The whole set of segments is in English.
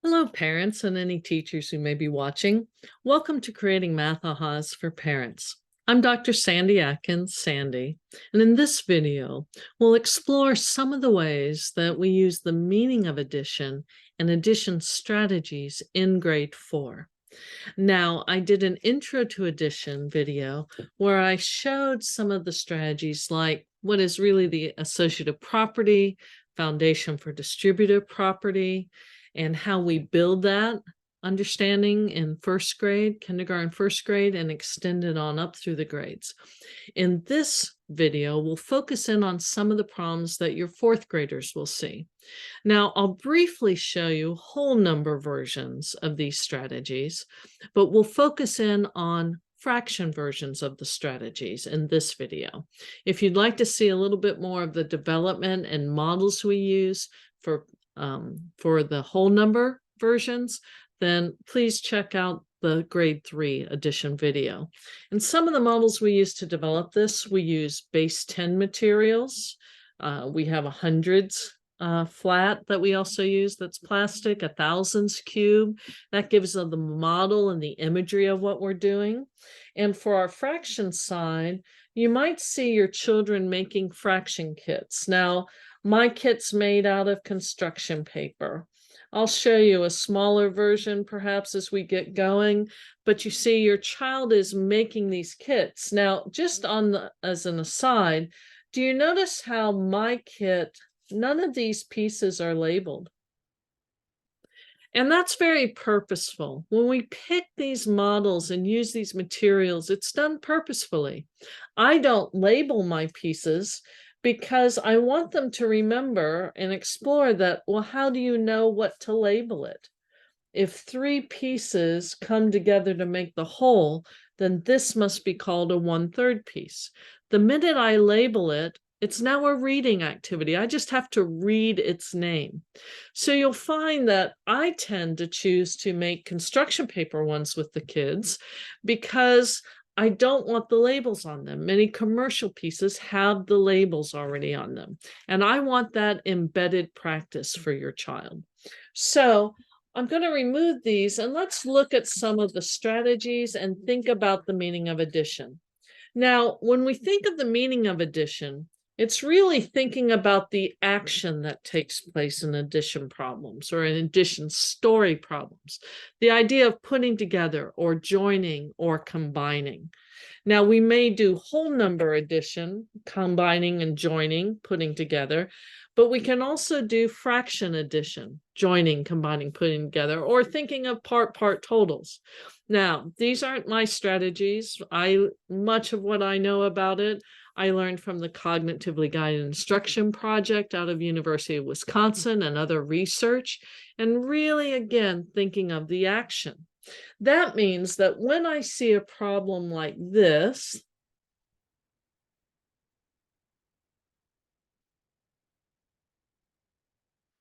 Hello, parents and any teachers who may be watching. Welcome to Creating Math Ahas for Parents. I'm Dr. Sandy Atkins, Sandy, and in this video, we'll explore some of the ways that we use the meaning of addition and addition strategies in grade 4. Now, I did an intro to addition video where I showed some of the strategies like what is really the associative property, foundation for distributive property, and how we build that understanding in first grade, kindergarten, first grade, and extend it on up through the grades. In this video, we'll focus in on some of the problems that your fourth graders will see. Now, I'll briefly show you whole number versions of these strategies, but we'll focus in on fraction versions of the strategies in this video. If you'd like to see a little bit more of the development and models we use for the whole number versions, then please check out the grade 3 addition video. And some of the models we use to develop this, we use base 10 materials. We have a hundreds flat that we also use that's plastic, a thousands cube. That gives us the model and the imagery of what we're doing. And for our fraction side, you might see your children making fraction kits. Now, my kit's made out of construction paper. I'll show you a smaller version perhaps as we get going, but you see your child is making these kits. Now, just as an aside, do you notice how my kit, none of these pieces are labeled? And that's very purposeful. When we pick these models and use these materials, it's done purposefully. I don't label my pieces because I want them to remember and explore that, well, how do you know what to label it? If 3 pieces come together to make the whole, then this must be called a 1/3 piece. The minute I label it, it's now a reading activity. I just have to read its name. So you'll find that I tend to choose to make construction paper ones with the kids because I don't want the labels on them. Many commercial pieces have the labels already on them. And I want that embedded practice for your child. So I'm going to remove these and let's look at some of the strategies and think about the meaning of addition. Now, when we think of the meaning of addition, it's really thinking about the action that takes place in addition problems or in addition story problems. The idea of putting together or joining or combining. Now, we may do whole number addition, combining and joining, putting together, but we can also do fraction addition, joining, combining, putting together, or thinking of part-part totals. Now, these aren't my strategies. Much of what I know about it, I learned from the Cognitively Guided Instruction Project out of University of Wisconsin and other research, and really, again, thinking of the action. That means that when I see a problem like this,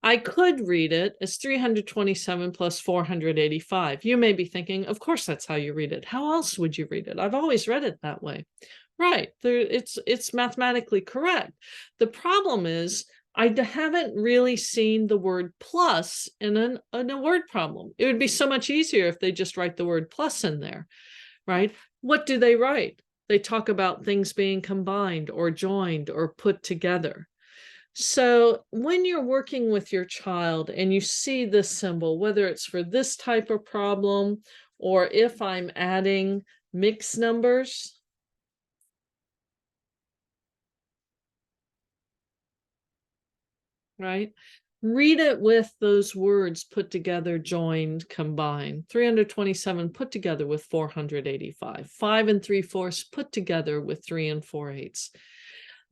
I could read it as 327 plus 485. You may be thinking, of course, that's how you read it. How else would you read it? I've always read it that way. Right, it's mathematically correct. The problem is I haven't really seen the word plus in a word problem. It would be so much easier if they just write the word plus in there, right? What do they write? They talk about things being combined or joined or put together. So when you're working with your child and you see this symbol, whether it's for this type of problem or if I'm adding mixed numbers, right? Read it with those words put together, joined, combined. 327 put together with 485. 5 3/4 put together with 3 4/8.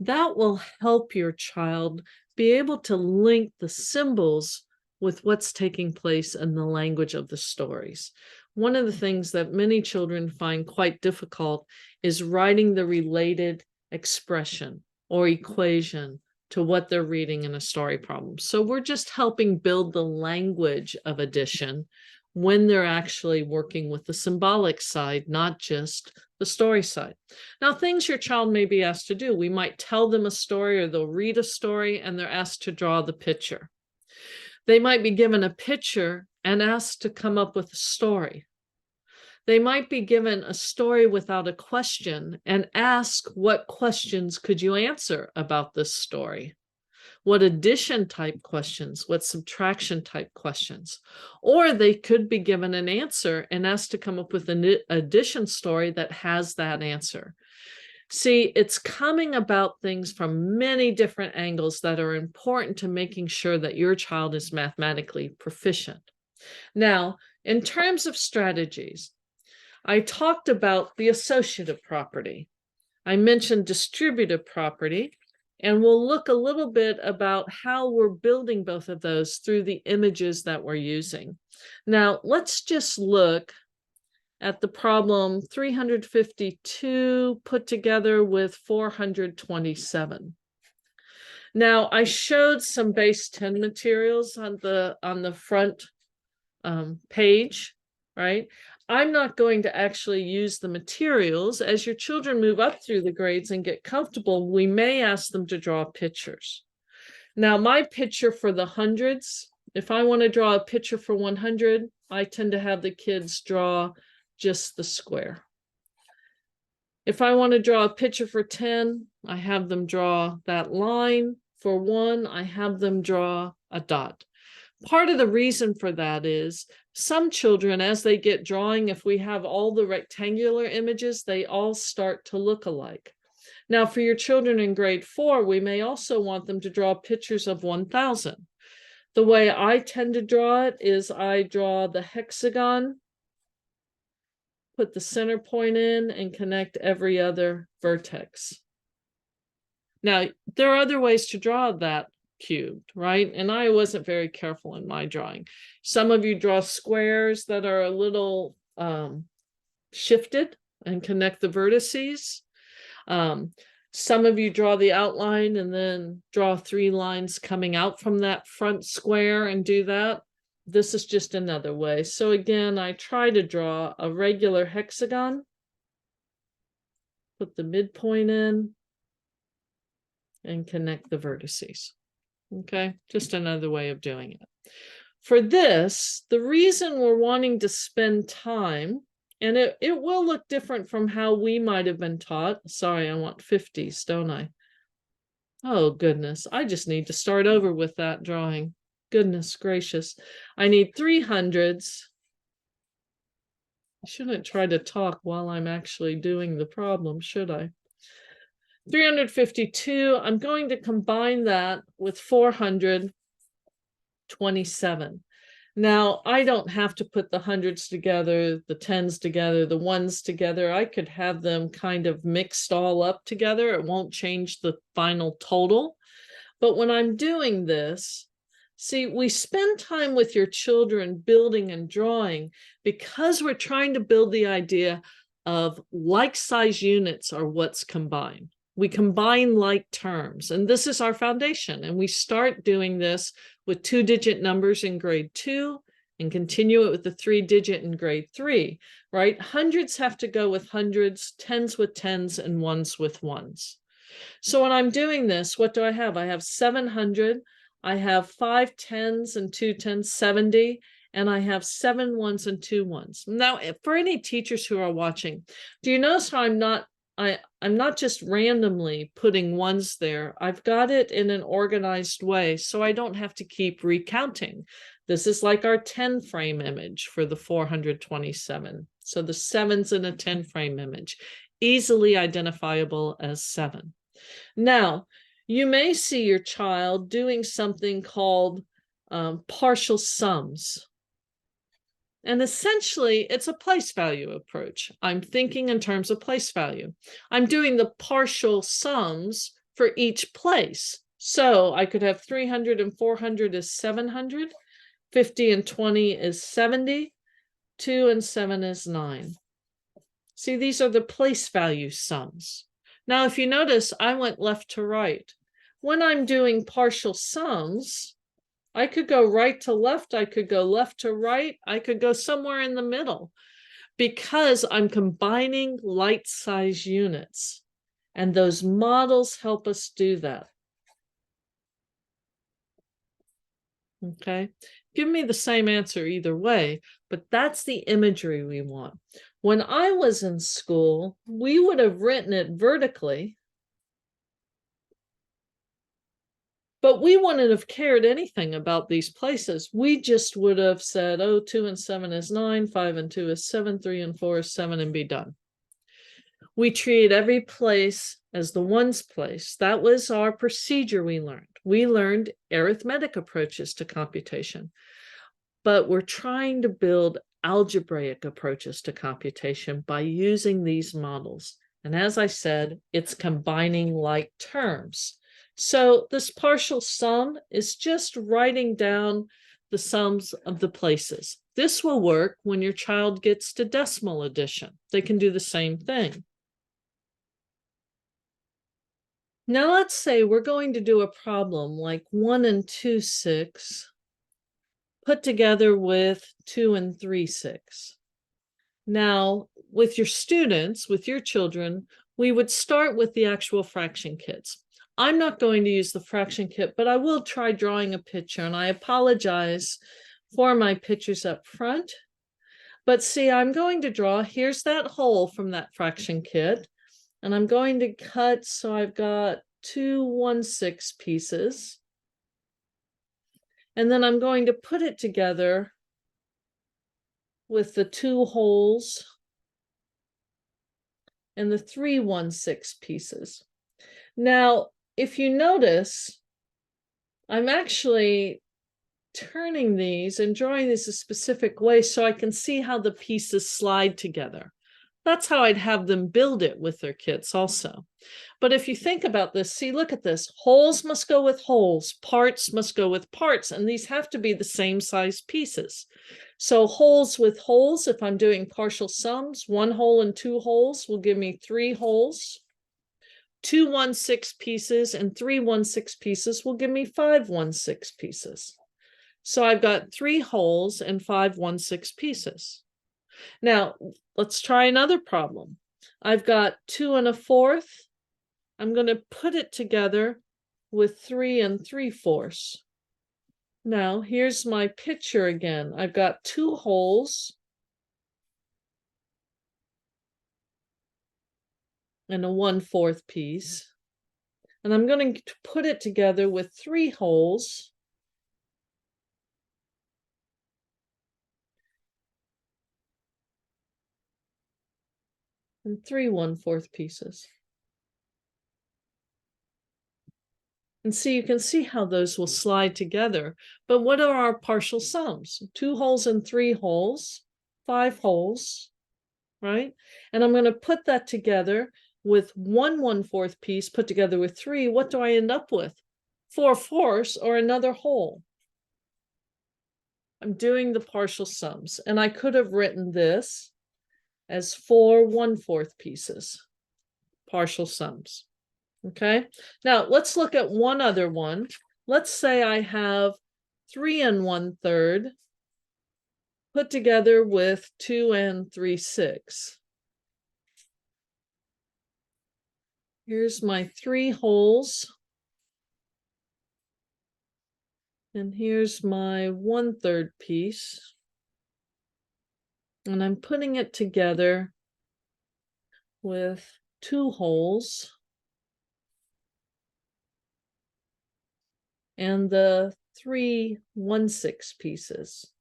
That will help your child be able to link the symbols with what's taking place in the language of the stories. One of the things that many children find quite difficult is writing the related expression or equation to what they're reading in a story problem. So we're just helping build the language of addition when they're actually working with the symbolic side, not just the story side. Now, things your child may be asked to do, we might tell them a story or they'll read a story and they're asked to draw the picture. They might be given a picture and asked to come up with a story. They might be given a story without a question and ask, what questions could you answer about this story? What addition type questions, what subtraction type questions? Or they could be given an answer and asked to come up with an addition story that has that answer. See, it's coming about things from many different angles that are important to making sure that your child is mathematically proficient. Now, in terms of strategies, I talked about the associative property. I mentioned distributive property, and we'll look a little bit about how we're building both of those through the images that we're using. Now, let's just look at the problem 352 put together with 427. Now, I showed some base 10 materials on the front page, right? I'm not going to actually use the materials. As your children move up through the grades and get comfortable, we may ask them to draw pictures. Now, my picture for the hundreds, if I want to draw a picture for 100, I tend to have the kids draw just the square. If I want to draw a picture for 10, I have them draw that line. For 1, I have them draw a dot. Part of the reason for that is some children, as they get drawing, if we have all the rectangular images, they all start to look alike. Now, for your children in grade 4, we may also want them to draw pictures of 1,000. The way I tend to draw it is I draw the hexagon, put the center point in, and connect every other vertex. Now, there are other ways to draw that cubed, right? And I wasn't very careful in my drawing. Some of you draw squares that are a little shifted and connect the vertices. Some of you draw the outline and then draw 3 lines coming out from that front square and do that. This is just another way. So again, I try to draw a regular hexagon, put the midpoint in, and connect the vertices. Okay, just another way of doing it. For this, the reason we're wanting to spend time, and it will look different from how we might have been taught. Sorry, I want 50s, don't I? Oh, goodness. I just need to start over with that drawing. Goodness gracious. I need 300s. I shouldn't try to talk while I'm actually doing the problem, should I? 352, I'm going to combine that with 427. Now, I don't have to put the hundreds together, the tens together, the ones together. I could have them kind of mixed all up together. It won't change the final total. But when I'm doing this, see, we spend time with your children building and drawing because we're trying to build the idea of like size units are what's combined. We combine like terms, and this is our foundation. And we start doing this with 2-digit numbers in grade 2 and continue it with the 3-digit in grade 3, right? Hundreds have to go with hundreds, tens with tens, and ones with ones. So when I'm doing this, what do I have? I have 700, I have 5 tens and 2 tens, 70, and I have 7 ones and 2 ones. Now, for any teachers who are watching, do you notice how I'm not just randomly putting ones there? I've got it in an organized way, so I don't have to keep recounting. This is like our 10 frame image for the 427. So the 7's in a 10 frame image, easily identifiable as 7. Now, you may see your child doing something called partial sums. And essentially, it's a place value approach. I'm thinking in terms of place value. I'm doing the partial sums for each place. So I could have 300 and 400 is 700, 50 and 20 is 70, 2 and 7 is 9. See, these are the place value sums. Now, if you notice, I went left to right. When I'm doing partial sums, I could go right to left, I could go left to right, I could go somewhere in the middle because I'm combining light size units. And those models help us do that. Okay. give me the same answer either way, but that's the imagery we want. When I was in school, we would have written it vertically, but we wouldn't have cared anything about these places. We just would have said, oh, 2 and 7 is 9, 5 and 2 is 7, 3 and 4 is 7, and be done. We treat every place as the ones place. That was our procedure we learned. We learned arithmetic approaches to computation, but we're trying to build algebraic approaches to computation by using these models. And as I said, it's combining like terms. So this partial sum is just writing down the sums of the places. This will work when your child gets to decimal addition. They can do the same thing. Now let's say we're going to do a problem like 1 and 2, 6 put together with 2 and 3, 6. Now, with your students, with your children, we would start with the actual fraction kits. I'm not going to use the fraction kit, but I will try drawing a picture, and I apologize for my pictures up front. But see, I'm going to draw, here's that hole from that fraction kit, and I'm going to cut, so I've got 2 1/6 pieces. And then I'm going to put it together with the 2 holes and the 3 1/6 pieces. Now, if you notice, I'm actually turning these and drawing these a specific way so I can see how the pieces slide together. That's how I'd have them build it with their kits also. But if you think about this, see, look at this. Holes must go with holes, parts must go with parts, and these have to be the same size pieces. So holes with holes, if I'm doing partial sums, 1 hole and 2 holes will give me 3 holes. 2 1/6 pieces and 3 1/6 pieces will give me 5 1/6 pieces. So I've got 3 holes and 5 1/6 pieces. Now, let's try another problem. I've got 2 1/4. I'm going to put it together with 3 3/4. Now, here's my picture again. I've got 2 holes and a 1/4 piece. And I'm going to put it together with 3 holes and 3 1/4 pieces. And see, you can see how those will slide together. But what are our partial sums? 2 holes and 3 holes, 5 holes, right? And I'm going to put that together with 1 1/4 piece put together with 3. What do I end up with? 4/4 or another hole. I'm doing the partial sums, and I could have written this as 4 1/4 pieces, partial sums. Okay, now let's look at one other one. Let's say I have 3 1/3 put together with 2 3/6. Here's my 3 holes. And here's my 1/3 piece. And I'm putting it together with 2 holes and the 3 1/6 pieces.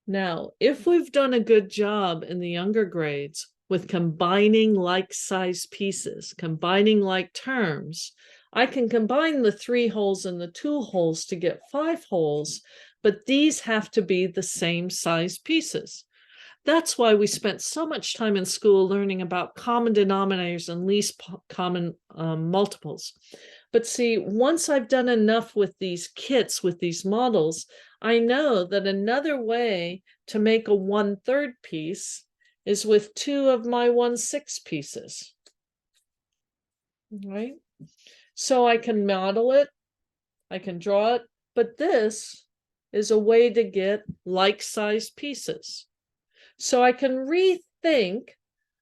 Now, if we've done a good job in the younger grades with combining like size pieces, combining like terms, I can combine the 3 holes and the 2 holes to get 5 holes, but these have to be the same size pieces. That's why we spent so much time in school learning about common denominators and least common multiples. But see, once I've done enough with these kits, with these models, I know that another way to make a 1/3 piece is with 2 of my 1/6 pieces. Right? So I can model it, I can draw it, but this is a way to get like-sized pieces. So I can rethink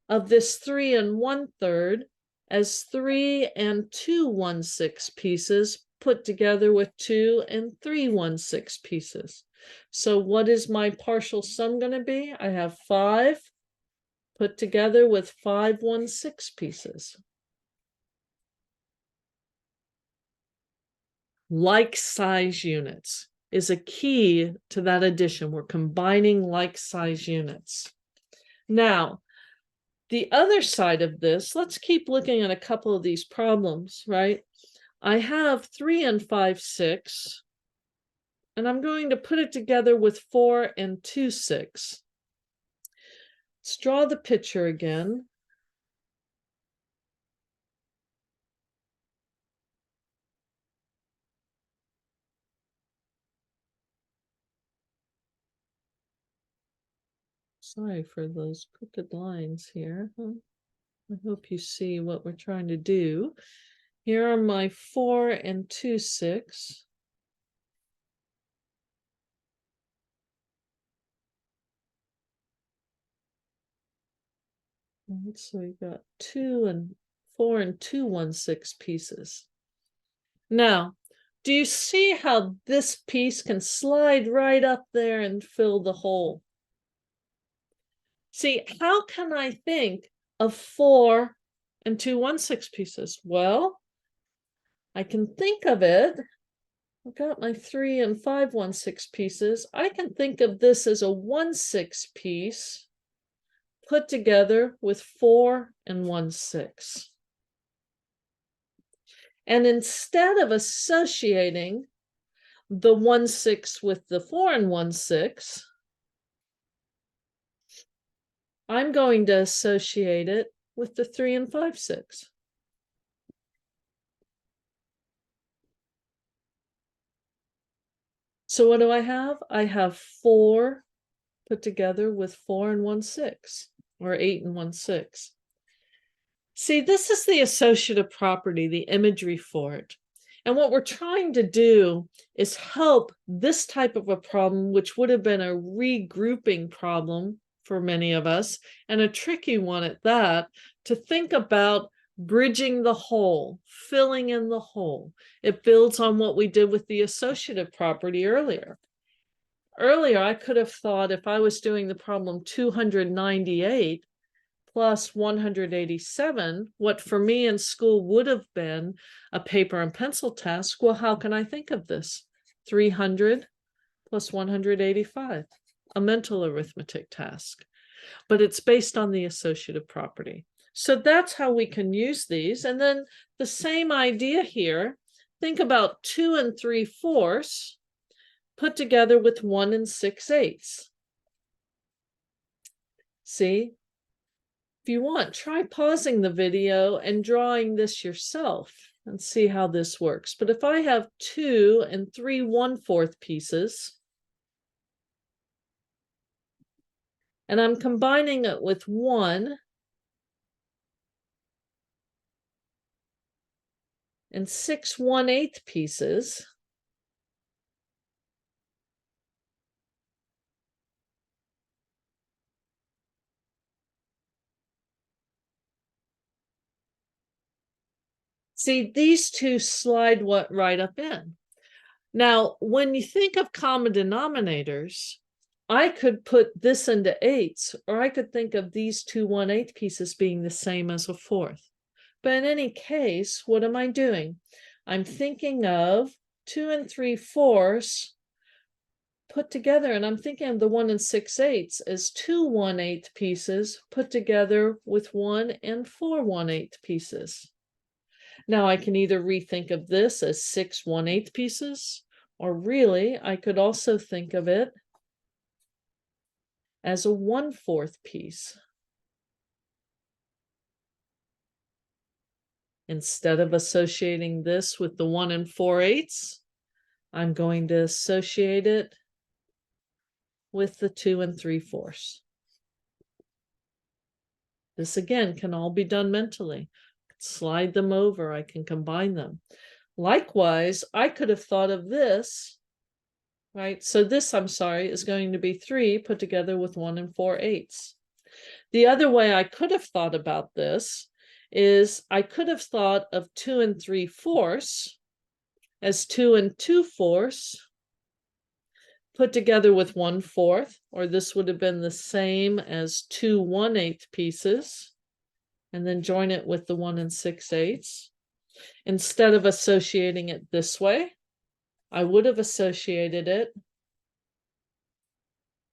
of this 3 1/3 as 3 2 1/6 pieces put together with 2 and 3/16 pieces. So what is my partial sum going to be? I have 5 put together with 5/16 pieces. Like size units is a key to that addition. We're combining like size units. Now, the other side of this, let's keep looking at a couple of these problems, right? I have 3 and 5/6, and I'm going to put it together with 4 and 2/6. Let's draw the picture again. Sorry for those crooked lines here. I hope you see what we're trying to do. Here are my 4 and 2/6. So we got 2 and 4 and 2/16 pieces. Now, do you see how this piece can slide right up there and fill the hole? See, how can I think of 4 and 2/16 pieces? Well, I can think of it. I've got my 3 and 5/16 pieces. I can think of this as a 1/6 piece put together with 4 and 1/6. And instead of associating the 1/6 with the 4 and 1/6, I'm going to associate it with the 3 and 5/6. So what do I have? I have 4 put together with 4 and 1/6, or 8 and 1/6. See, this is the associative property, the imagery for it. And what we're trying to do is help this type of a problem, which would have been a regrouping problem for many of us, and a tricky one at that, to think about bridging the hole, filling in the hole. It builds on what we did with the associative property earlier. Earlier, I could have thought if I was doing the problem 298 plus 187, what for me in school would have been a paper and pencil task. Well, how can I think of this? 300 plus 185, a mental arithmetic task. But it's based on the associative property. So that's how we can use these. And then the same idea here, think about 2 and 3/4 put together with 1 and 6/8. See? If you want, try pausing the video and drawing this yourself and see how this works. But if I have 2 and 3/1/4 pieces, and I'm combining it with 1 and 6/1/8 pieces, see, these two slide right up in. Now, when you think of common denominators, I could put this into 8s, or I could think of these 2/1/8 pieces being the same as a 4th. But in any case, what am I doing? I'm thinking of 2 and 3/4 put together, and I'm thinking of the 1 and 6/8 as 2/1/8 pieces put together with 1 and 4/1/8 pieces. Now I can either rethink of this as 6/1/8 pieces, or really I could also think of it as a 1/4 piece. Instead of associating this with the 1 and 4/8, I'm going to associate it with the 2 and 3/4. This again can all be done mentally. Slide them over, I can combine them. Likewise, I could have thought of this, right? So this, I'm sorry, is going to be 3 put together with 1 and 4/8. The other way I could have thought about this is I could have thought of 2 and 3/4 as 2 2/4 put together with 1/4, or this would have been the same as 2 1/8 pieces, and then join it with the 1 6/8. Instead of associating it this way, I would have associated it,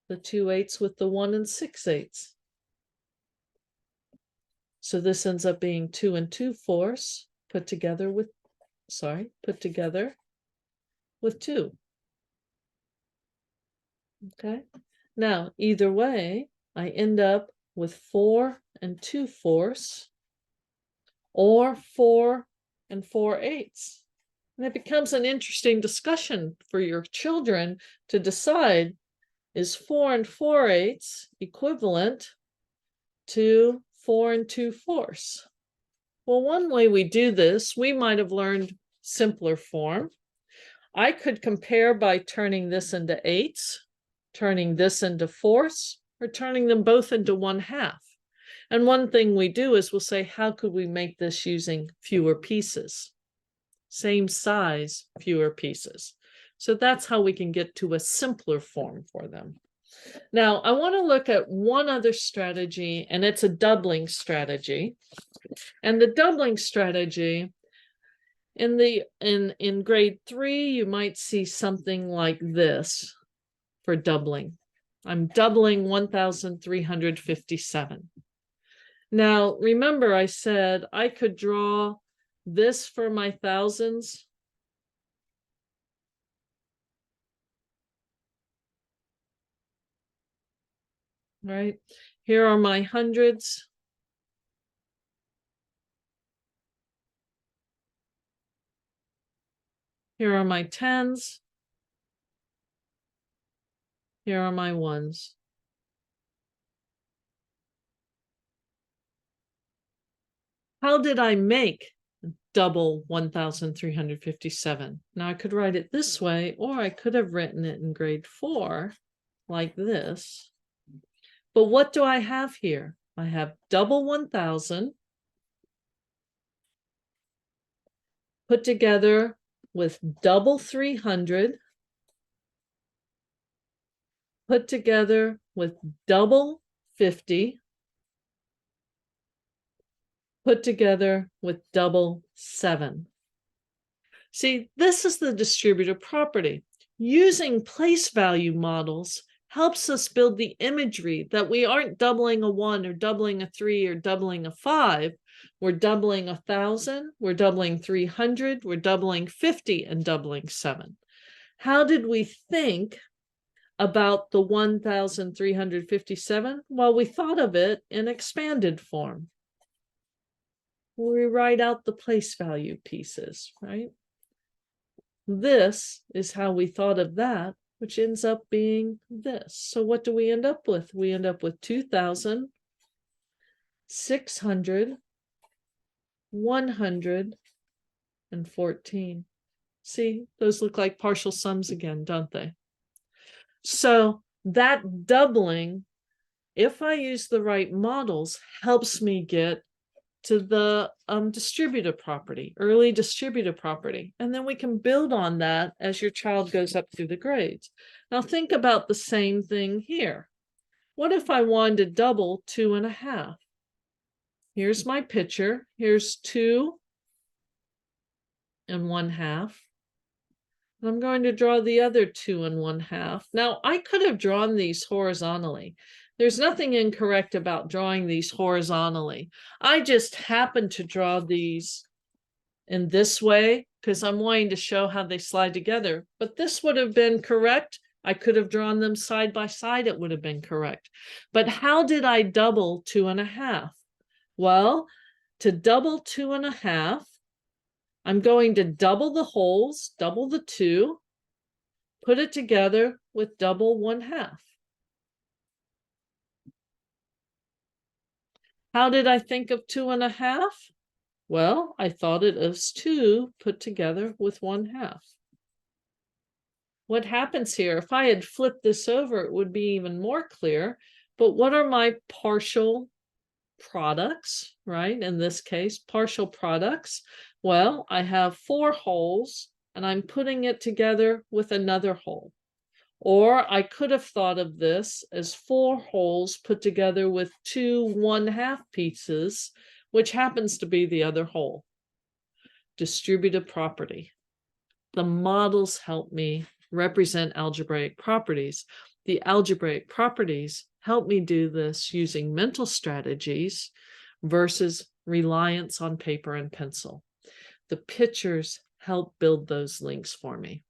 the 2/8 with the 1 6/8. So this ends up being 2 2/4 put together with 2. Okay. Now, either way, I end up with 4 2/4 or 4 4/8. And it becomes an interesting discussion for your children to decide, is 4 4/8 equivalent to 4 2/4? Well, one way we do this, we might have learned simpler form. I could compare by turning this into 8s, turning this into 4ths, or turning them both into 1/2. And one thing we do is we'll say, how could we make this using fewer pieces? Same size, fewer pieces. So that's how we can get to a simpler form for them. Now, I want to look at one other strategy, and it's a doubling strategy. And the doubling strategy, in grade 3, you might see something like this for doubling. I'm doubling 1,357. Now, remember I said I could draw this for my thousands. Right? Here are my hundreds. Here are my tens. Here are my ones. How did I make double 1,357? Now I could write it this way, or I could have written it in grade 4 like this. But what do I have here? I have double 1,000 put together with double 300 put together with double 50 put together with double 7. See, this is the distributive property. Using place value models helps us build the imagery that we aren't doubling a 1 or doubling a 3 or doubling a 5. We're doubling 1,000, we're doubling 300, we're doubling 50, and doubling 7. How did we think about the 1,357? Well, we thought of it in expanded form. We write out the place value pieces, right? This is how we thought of that, which ends up being this. So what do we end up with? We end up with 2,600, 114. See, those look like partial sums again, don't they? So that doubling, if I use the right models, helps me get to the distributive property, early distributive property. And then we can build on that as your child goes up through the grades. Now think about the same thing here. What if I wanted to double 2 1/2? Here's my picture. Here's 2 1/2. And I'm going to draw the other 2 1/2. Now, I could have drawn these horizontally. There's nothing incorrect about drawing these horizontally. I just happen to draw these in this way because I'm wanting to show how they slide together. But this would have been correct. I could have drawn them side by side. It would have been correct. But how did I double 2 1/2? Well, to double 2 1/2, I'm going to double the holes, double the 2, put it together with double 1/2. How did I think of 2 1/2? Well, I thought it as 2 put together with 1/2. What happens here? If I had flipped this over, it would be even more clear. But what are my partial products, right? In this case, partial products. Well, I have 4 holes and I'm putting it together with another whole. Or I could have thought of this as 4 wholes put together with 2 1/2 pieces, which happens to be the other whole. Distributive property. The models help me represent algebraic properties. The algebraic properties help me do this using mental strategies versus reliance on paper and pencil. The pictures help build those links for me.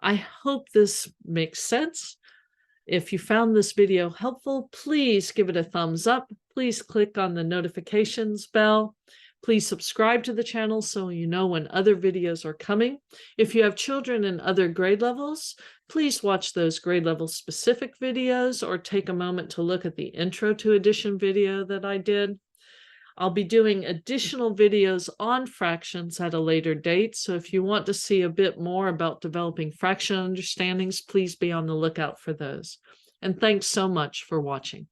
I hope this makes sense. If you found this video helpful, please give it a thumbs up. Please click on the notifications bell. Please subscribe to the channel so you know when other videos are coming. If you have children in other grade levels, please watch those grade level specific videos or take a moment to look at the Intro to Addition video that I did. I'll be doing additional videos on fractions at a later date, so if you want to see a bit more about developing fraction understandings, please be on the lookout for those. And thanks so much for watching.